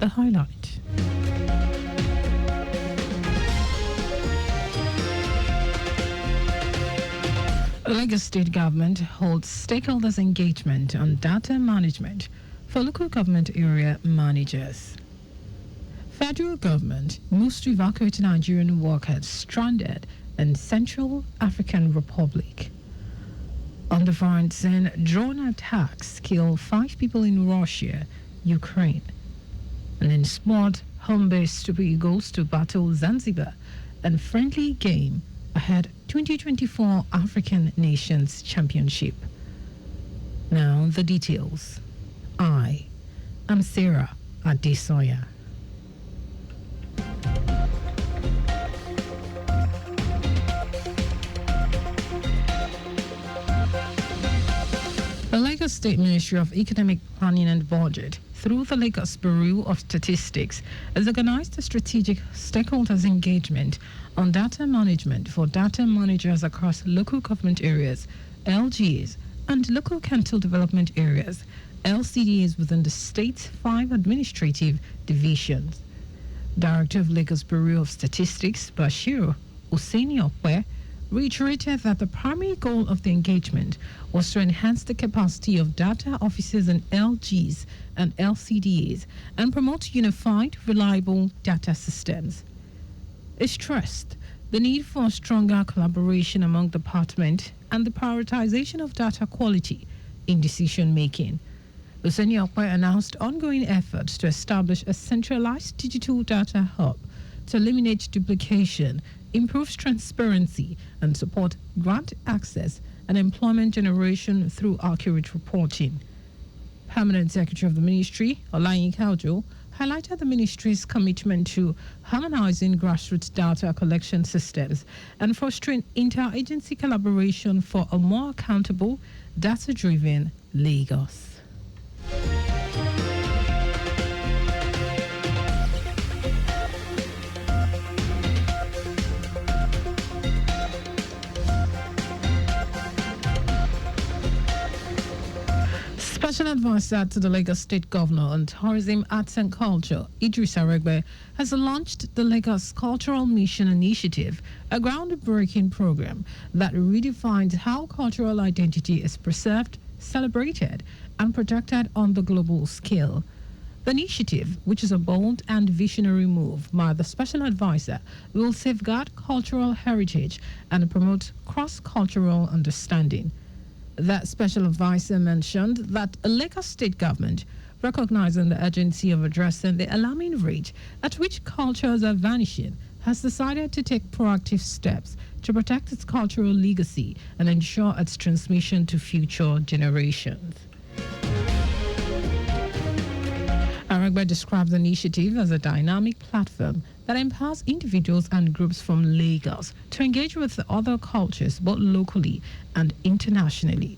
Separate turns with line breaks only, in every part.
The highlight. Lagos State Government holds stakeholders engagement on data management for local government area managers. Federal government moves to evacuate Nigerian workers stranded in Central African Republic. On the front, drone attacks kill 5 people in Russia, Ukraine. And in sport, home-based Super Eagles to battle Zanzibar and friendly game ahead 2024 African Nations Championship. Now the details. I am Sarah Adesanya. The Lagos State Ministry of Economic Planning and Budget, through the Lagos Bureau of Statistics, has organized a strategic stakeholders engagement on data management for data managers across local government areas, LGAs, and local council development areas, LCDAs, within the state's 5 administrative divisions. Director of Lagos Bureau of Statistics, Bashir Oseni-Okwe, reiterated that the primary goal of the engagement was to enhance the capacity of data officers in LGs and LCDAs and promote unified, reliable data systems. It stressed the need for stronger collaboration among departments and the prioritization of data quality in decision-making. Oseni-Okwe announced ongoing efforts to establish a centralized digital data hub to eliminate duplication, improve transparency, and support grant access and employment generation through accurate reporting. Permanent Secretary of the Ministry, Olayinka Ojo, highlighted the Ministry's commitment to harmonizing grassroots data collection systems and fostering interagency collaboration for a more accountable, data-driven Lagos. Special Advisor to the Lagos State Governor on Tourism, Arts and Culture, Idris Aregbe, has launched the Lagos Cultural Mission Initiative, a groundbreaking program that redefines how cultural identity is preserved, celebrated, and protected on the global scale. The initiative, which is a bold and visionary move by the Special Advisor, will safeguard cultural heritage and promote cross-cultural understanding. That Special Advisor mentioned that a Lagos State government, recognizing the urgency of addressing the alarming rate at which cultures are vanishing, has decided to take proactive steps to protect its cultural legacy and ensure its transmission to future generations. Aregbe described the initiative as a dynamic platform that empowers individuals and groups from Lagos to engage with other cultures both locally and internationally.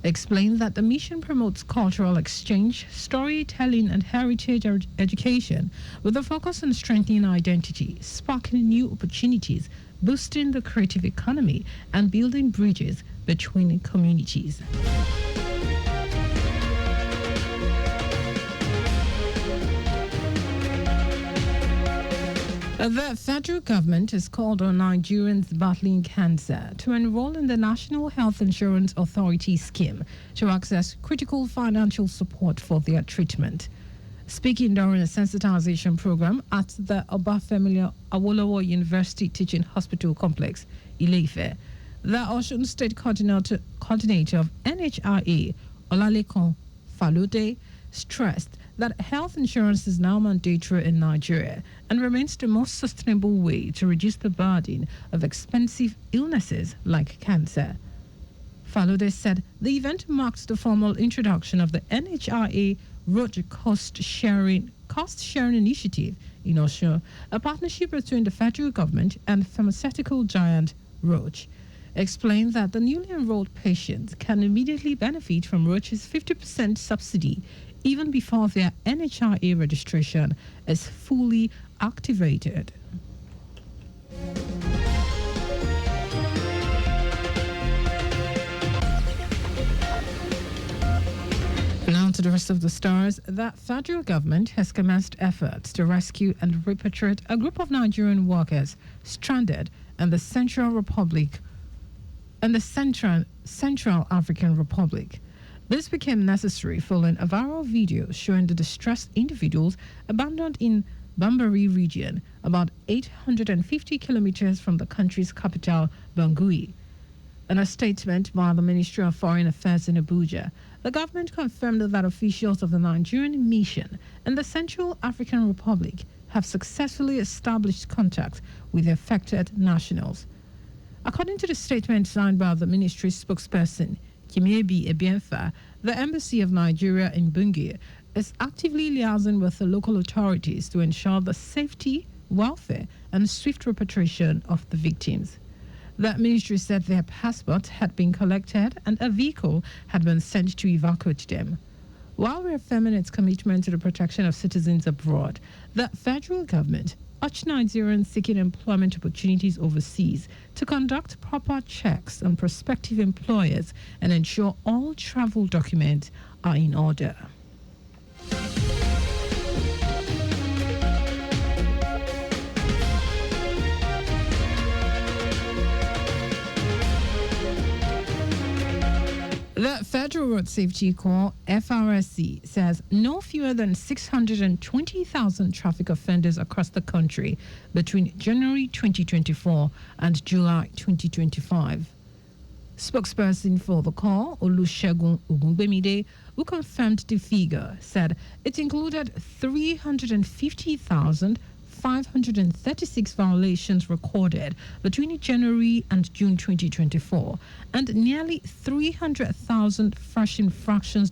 Explained that the mission promotes cultural exchange, storytelling, and heritage education with a focus on strengthening identity, sparking new opportunities, boosting the creative economy, and building bridges between communities. The federal government has called on Nigerians battling cancer to enroll in the National Health Insurance Authority scheme to access critical financial support for their treatment. Speaking during a sensitization program at the Obafemi Awolowo University Teaching Hospital Complex, Ile-Ife, the Osun State Coordinator of NHIA, Olalekan Falode, stressed that health insurance is now mandatory in Nigeria and remains the most sustainable way to reduce the burden of expensive illnesses like cancer. Falode said the event marked the formal introduction of the NHIA Road Cost Sharing Initiative in Osun, a partnership between the federal government and pharmaceutical giant Roche. Explained that the newly enrolled patients can immediately benefit from Roche's 50% subsidy even before their NHIA registration is fully activated. Now On to the rest of the stars. The federal government has commenced efforts to rescue and repatriate a group of Nigerian workers stranded in the Central African Republic. This became necessary following a viral video showing the distressed individuals abandoned in Bambari region, about 850 kilometers from the country's capital, Bangui. In a statement by the Ministry of Foreign Affairs in Abuja, the government confirmed that officials of the Nigerian mission in the Central African Republic have successfully established contact with the affected nationals. According to the statement signed by the ministry's spokesperson, Kimiebi Ebienfa, the Embassy of Nigeria in Bangui is actively liaising with the local authorities to ensure the safety, welfare, and swift repatriation of the victims. The ministry said their passports had been collected and a vehicle had been sent to evacuate them. While reaffirming its commitment to the protection of citizens abroad, the federal government urged Nigerians seeking employment opportunities overseas to conduct proper checks on prospective employers and ensure all travel documents are in order. The Federal Road Safety Corps, FRSC, says no fewer than 620,000 traffic offenders across the country between January 2024 and July 2025. Spokesperson for the Corps, Olusegun Ogungbemide, who confirmed the figure, said it included 350,536 violations recorded between January and June 2024 and nearly 300,000 fresh infractions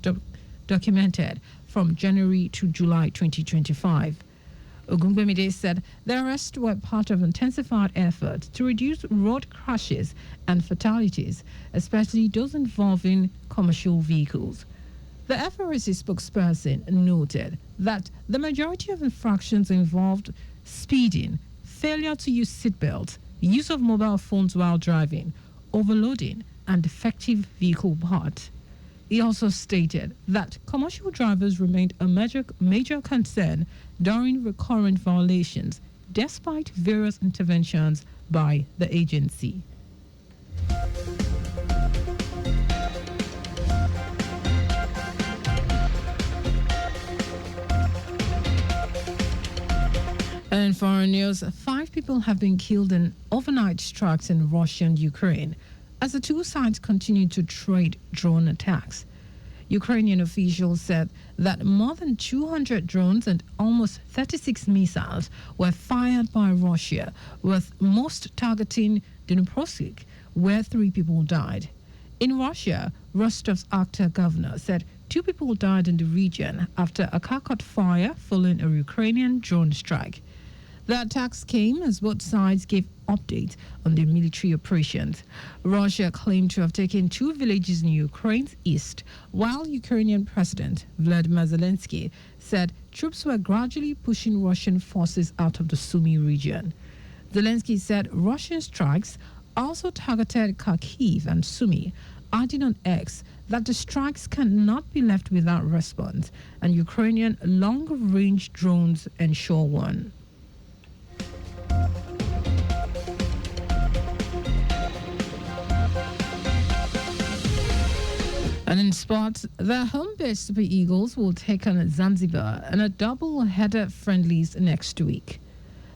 documented from January to July 2025. Ogungbemide said the arrests were part of intensified efforts to reduce road crashes and fatalities, especially those involving commercial vehicles. The FRSC spokesperson noted that the majority of infractions involved speeding, failure to use seatbelts, use of mobile phones while driving, overloading, and defective vehicle parts. He also stated that commercial drivers remained a major concern during recurrent violations, despite various interventions by the agency. And in foreign news, 5 people have been killed in overnight strikes in Russia and Ukraine as the two sides continue to trade drone attacks. Ukrainian officials said that more than 200 drones and almost 36 missiles were fired by Russia, with most targeting Dnipropetrovsk, where 3 people died. In Russia, Rostov's acting governor said 2 people died in the region after a car caught fire following a Ukrainian drone strike. The attacks came as both sides gave updates on their military operations. Russia claimed to have taken 2 villages in Ukraine's east, while Ukrainian President Vladimir Zelensky said troops were gradually pushing Russian forces out of the Sumy region. Zelensky said Russian strikes also targeted Kharkiv and Sumy, adding on X that the strikes cannot be left without response, and Ukrainian long-range drones ensure one. And in sports, the home-based Super Eagles will take on Zanzibar in a double-header friendlies next week.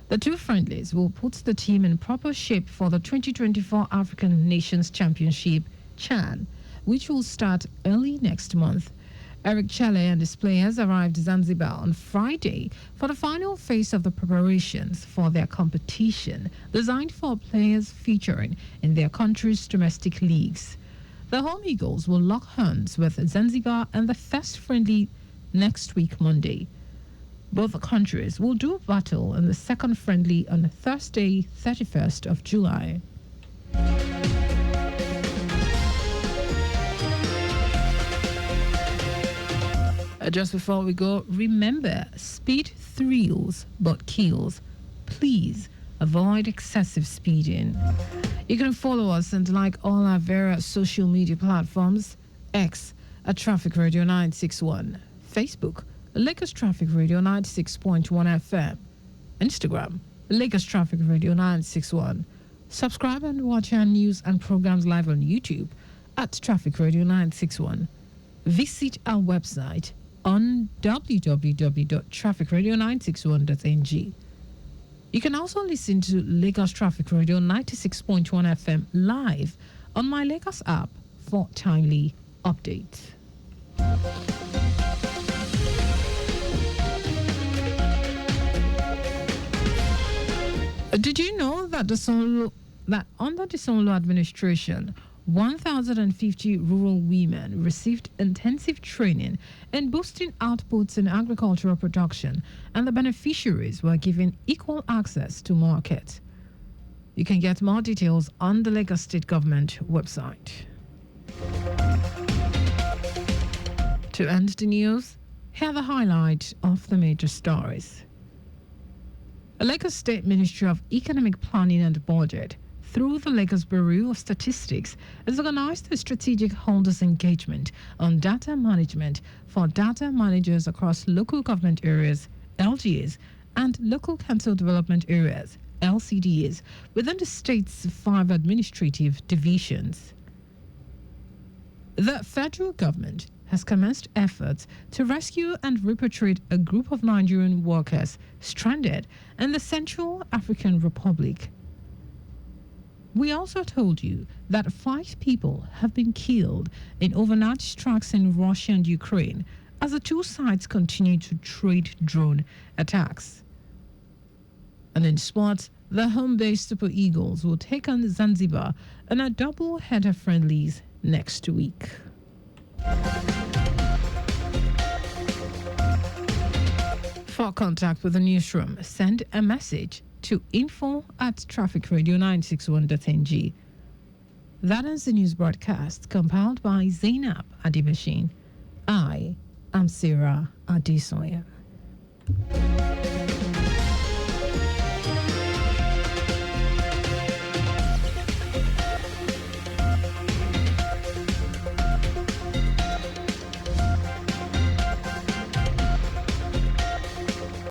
The 2 friendlies will put the team in proper shape for the 2024 African Nations Championship, CHAN, which will start early next month. Eric Chelle and his players arrived Zanzibar on Friday for the final phase of the preparations for their competition, designed for players featuring in their country's domestic leagues. The home Eagles will lock horns with Zanzibar and the first friendly next week, Monday. Both countries will do battle in the second friendly on Thursday, 31st of July. Just before we go, remember, speed thrills but kills. Please avoid excessive speeding. You can follow us and like all our various social media platforms: X, at Traffic Radio 961. Facebook, Lagos Traffic Radio 96.1 FM. Instagram, Lagos Traffic Radio 961. Subscribe and watch our news and programs live on YouTube at Traffic Radio 961. Visit our website on www.trafficradio961.ng. You can also listen to Lagos Traffic Radio 96.1 FM live on my Lagos app for timely updates. Did you know that under the Solo administration, 1,050 rural women received intensive training in boosting outputs in agricultural production, and the beneficiaries were given equal access to markets? You can get more details on the Lagos State Government website. To end the news, here are the highlights of the major stories. The Lagos State Ministry of Economic Planning and Budget, through the Lagos Bureau of Statistics, has organized a strategic holders engagement on data management for data managers across local government areas, LGAs, and local council development areas, LCDAs, within the state's 5 administrative divisions. The federal government has commenced efforts to rescue and repatriate a group of Nigerian workers stranded in the Central African Republic. We also told you that 5 people have been killed in overnight strikes in Russia and Ukraine as the two sides continue to trade drone attacks. And in sports, the home-based Super Eagles will take on Zanzibar in a double-header friendlies next week. For contact with the newsroom, send a message to info@trafficradio961.ng. That is the news broadcast compiled by Zainab Adibashin. I am Sarah Adesanya.